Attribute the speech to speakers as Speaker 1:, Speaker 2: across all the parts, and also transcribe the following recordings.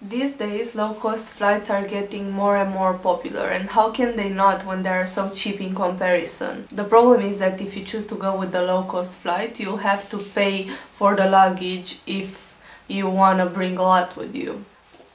Speaker 1: These days, low-cost flights are getting more and more popular, and how can they not when they are so cheap in comparison? The problem is that if you choose to go with the low-cost flight, you'll have to pay for the luggage if you want to bring a lot with you.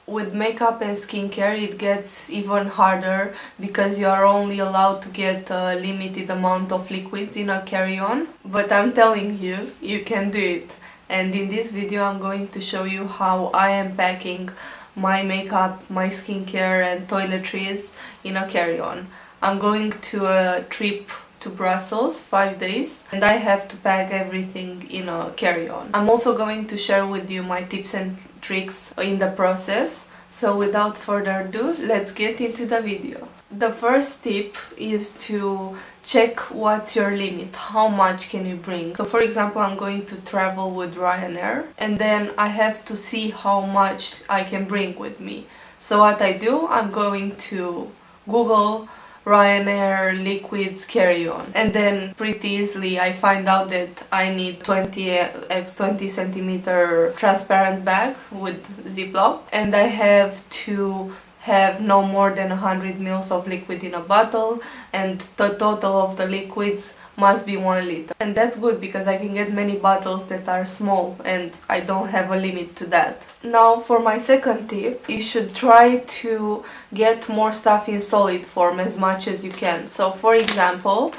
Speaker 1: With makeup and skincare it gets even harder because you are only allowed to get a limited amount of liquids in a carry-on. But I'm telling you, you can do it. And in this video I'm going to show you how I am packing my makeup, my skincare and toiletries in a carry-on. I'm going to a trip to Brussels, 5 days, and I have to pack everything in a carry-on. I'm also going to share with you my tips and tricks in the process. So without further ado, let's get into the video. The first tip is to check what's your limit, how much can you bring. So for example, I'm going to travel with Ryanair and then I have to see how much I can bring with me. So what I do, I'm going to Google Ryanair liquids carry-on, and then pretty easily I find out that I need 20x20 centimeter transparent bag with Ziploc, and I have to have no more than 100 ml of liquid in a bottle, and the total of the liquids must be 1 liter. And that's good because I can get many bottles that are small and I don't have a limit to that. Now for my second tip, you should try to get more stuff in solid form as much as you can. So for example,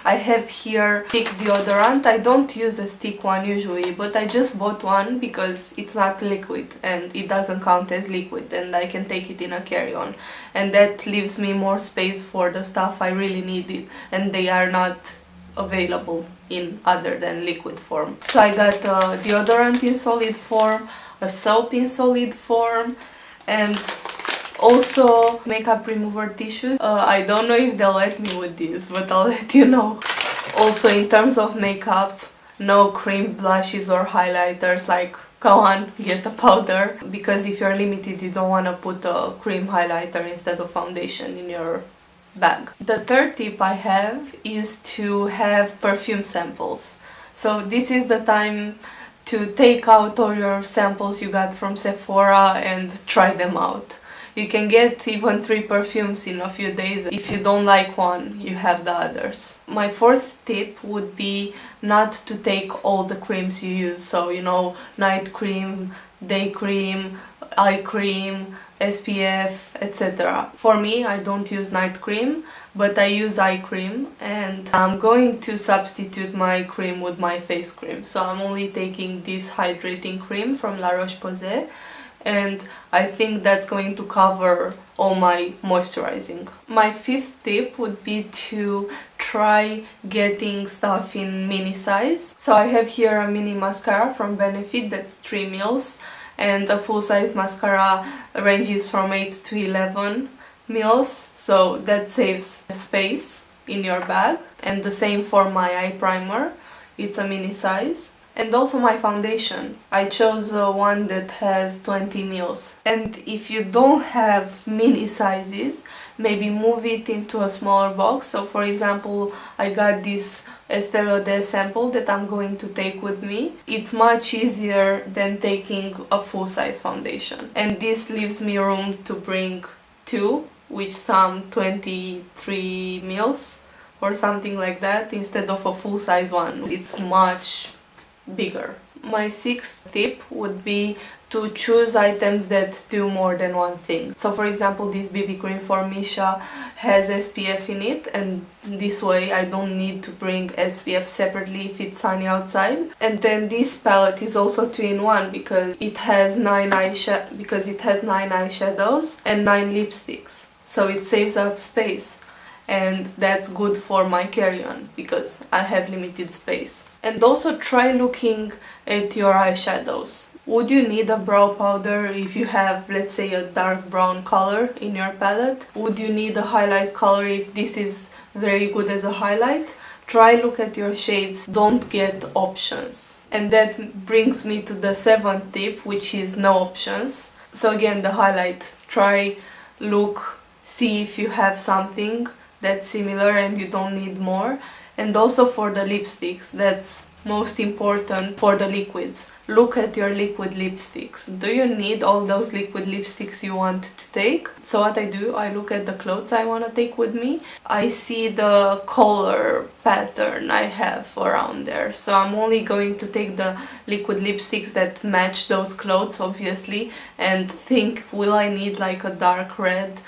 Speaker 1: I have here stick deodorant. I don't use a stick one usually, but I just bought one because it's not liquid and it doesn't count as liquid and I can take it in a carry-on. And that leaves me more space for the stuff I really needed and they are not available in other than liquid form. So I got a deodorant in solid form, a soap in solid form, and also makeup remover tissues. I don't know if they'll let me with this, but I'll let you know. Also in terms of makeup, no cream, blushes or highlighters, like come on, get a powder, because if you're limited you don't want to put a cream highlighter instead of foundation in your bag. The third tip I have is to have perfume samples. So this is the time to take out all your samples you got from Sephora and try them out. You can get even 3 perfumes in a few days. If you don't like one, you have the others. My fourth tip would be not to take all the creams you use. So, you know, night cream, day cream, eye cream, SPF, etc. For me, I don't use night cream, but I use eye cream, and I'm going to substitute my cream with my face cream. So I'm only taking this hydrating cream from La Roche-Posay, and I think that's going to cover all my moisturizing. My fifth tip would be to try getting stuff in mini size. So I have here a mini mascara from Benefit that's 3 mils, and a full-size mascara ranges from 8 to 11 mils, so that saves space in your bag. And the same for my eye primer, it's a mini size. And also my foundation, I chose one that has 20 mils. And if you don't have mini sizes, maybe move it into a smaller box. So for example, I got this Estée Lauder sample that I'm going to take with me. It's much easier than taking a full-size foundation. And this leaves me room to bring 2, which sum 23 mils or something like that, instead of a full-size one. It's much bigger. My sixth tip would be to choose items that do more than one thing. So for example, this BB cream for Misha has SPF in it, and this way I don't need to bring SPF separately if it's sunny outside. And then this palette is also 2-in-1 because it has 9 eyeshadows and 9 lipsticks. So it saves up space. And that's good for my carry-on because I have limited space. And also try looking at your eyeshadows. Would you need a brow powder if you have, let's say, a dark brown color in your palette? Would you need a highlight color if this is very good as a highlight? Try look at your shades, don't get options. And that brings me to the seventh tip, which is no options. So again, the highlight, try look, see if you have something that's similar and you don't need more. And also for the lipsticks, that's most important for the liquids. Look at your liquid lipsticks. Do you need all those liquid lipsticks you want to take? So what I do, I look at the clothes I want to take with me. I see the color pattern I have around there. So I'm only going to take the liquid lipsticks that match those clothes, obviously, and think, will I need like a dark red?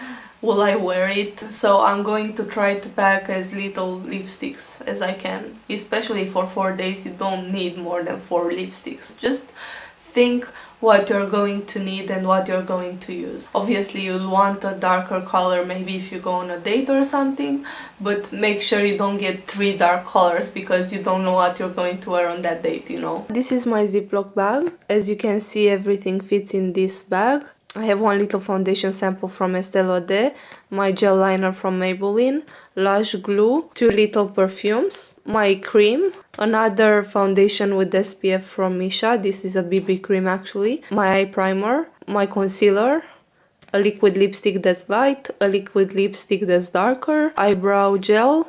Speaker 1: Will I wear it? So I'm going to try to pack as little lipsticks as I can. Especially for 4 days, you don't need more than 4 lipsticks. Just think what you're going to need and what you're going to use. Obviously you'll want a darker color maybe if you go on a date or something, but make sure you don't get 3 dark colors because you don't know what you're going to wear on that date, you know. This is my Ziploc bag. As you can see, everything fits in this bag. I have one little foundation sample from Estee Lauder, my gel liner from Maybelline, Lush glue, 2 little perfumes, my cream, another foundation with SPF from Misha, this is a BB cream actually, my eye primer, my concealer, a liquid lipstick that's light, a liquid lipstick that's darker, eyebrow gel,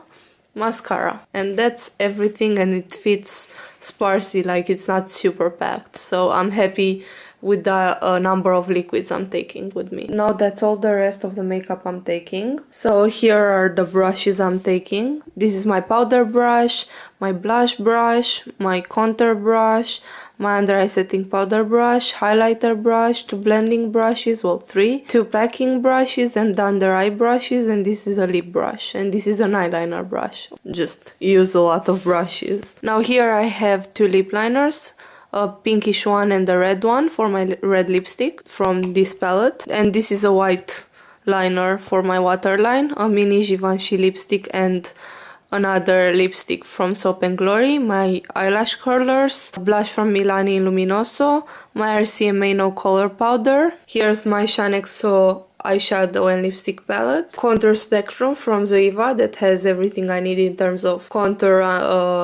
Speaker 1: mascara, and that's everything, and it fits sparsely, like it's not super packed, so I'm happy with the number of liquids I'm taking with me. Now that's all the rest of the makeup I'm taking. So here are the brushes I'm taking. This is my powder brush, my blush brush, my contour brush, my under eye setting powder brush, highlighter brush, 2 blending brushes, well 3, 2 packing brushes and under eye brushes, and this is a lip brush, and this is an eyeliner brush. Just use a lot of brushes. Now here I have 2 lip liners, a pinkish one and a red one for my red lipstick from this palette, and this is a white liner for my waterline, a mini Givenchy lipstick and another lipstick from Soap & Glory, my eyelash curlers, a blush from Milani Luminoso, my RCMA No Color powder. Here's my Shine-X-O eyeshadow and lipstick palette, contour spectrum from Zoeva that has everything I need in terms of contour,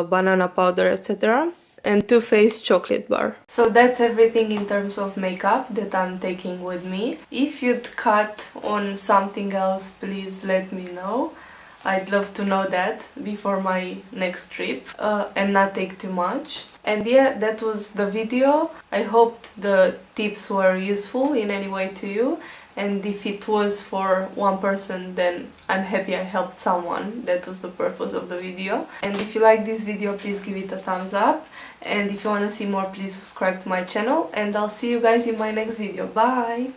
Speaker 1: banana powder, etc., and Too Faced chocolate bar. So that's everything in terms of makeup that I'm taking with me. If you'd cut on something else, please let me know. I'd love to know that before my next trip, and not take too much. And yeah, that was the video. I hoped the tips were useful in any way to you, and if it was for one person, then I'm happy I helped someone. That was the purpose of the video. And if you like this video, please give it a thumbs up, and if you want to see more, please subscribe to my channel, and I'll see you guys in my next video. Bye!